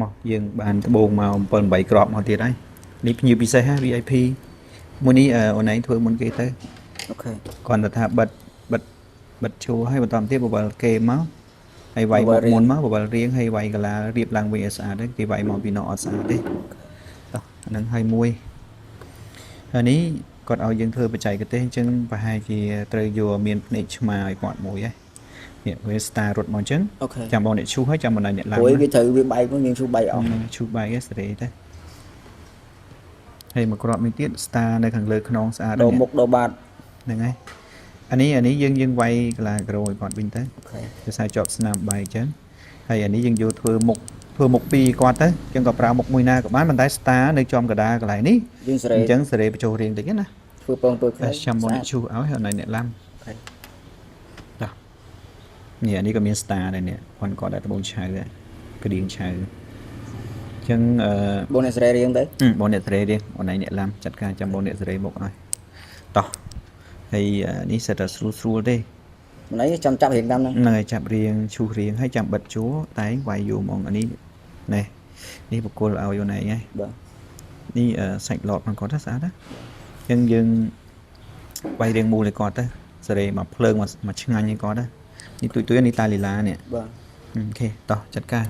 មកយើងបានត្បូងមក7 8គ្រាប់មកទៀតហើយនេះភ្ញៀវពិសេស VIP មួយនេះអូនឯងធ្វើមុនគេទៅអូខេគាត់ទៅថាបិទឈូឲ្យបន្តទៀតបបលគេមកហើយវាយមកមុនមកបបលរៀងហើយវាយកលារៀបឡើងវិញឲ្យស្អាតទេគេវាយមកពីណោអត់ស្អាតទេតោះអានឹងឲ្យមួយហើយនេះគាត់ឲ្យយើងធ្វើបច្ចេកទេសអញ្ចឹងប្រហែលជាត្រូវយកមានភ្នែកឆ្មាឲ្យគាត់មួយហ៎នេះវា star រត់មកអញ្ចឹងចាំបងអ្នកឈូហើយចាំបងអ្នកឡើងព្រោះវាត្រូវវាបែកមកយើងឈូបែកអស់ឈូបែកសេរីទៅហើយមកគ្រាប់នេះទៀត star នៅខាងលើខ្នងស្អាតដល់មុខដល់បាតហ្នឹងហើយអានេះយើងវាយកលាក្រូឲ្យគាត់វិញទៅគេខ្សែជាប់ស្នាមបែកអញ្ចឹងហើយអានេះយើងយកធ្វើមុខពីរគាត់ទៅអញ្ចឹងក៏ប្រើមុខមួយណាក៏បានប៉ុន្តែ star នៅចំកណ្ដាលកន្លែងនេះអញ្ចឹងសេរីបញ្ចុះរៀងតិចណាធ្វើពងតូចខ្លះចាំមកអ្នកឈូឲ្យហើយអ្នកឡាំតោះនេះអានេះក៏មាន star ដែរនេះគាត់ដែរត្បូងឆៅក្តៀងឆៅអញ្ចឹងបងអ្នកសេរីរៀងទៅបងអ្នកសេរីរៀងអូនឯងអ្នកឡាំចាត់ការចាំបងអ្នកសេរីមកឲ្យតោះហើយនេះសិតតែស្រួលទេម្នេះចាំចាប់រៀងតាមហ្នឹងហើយចាប់រៀងឈូសរៀងហើយចាំបិទជួរតែវាយយូរហ្មងអានេះនេះបកគលឲ្យអូនឯងហ៎បាទនេះសាច់ឡតផងគាត់ស្អាតណាអញ្ចឹងយើងវាយរៀងមូលឲ្យគាត់ទៅសេរីមកភ្លើងមកឆ្ងាញ់ឲ្យគាត់ទៅនេះទុយនេះតាលីឡានេះបាទអូខេតោះចាត់ការ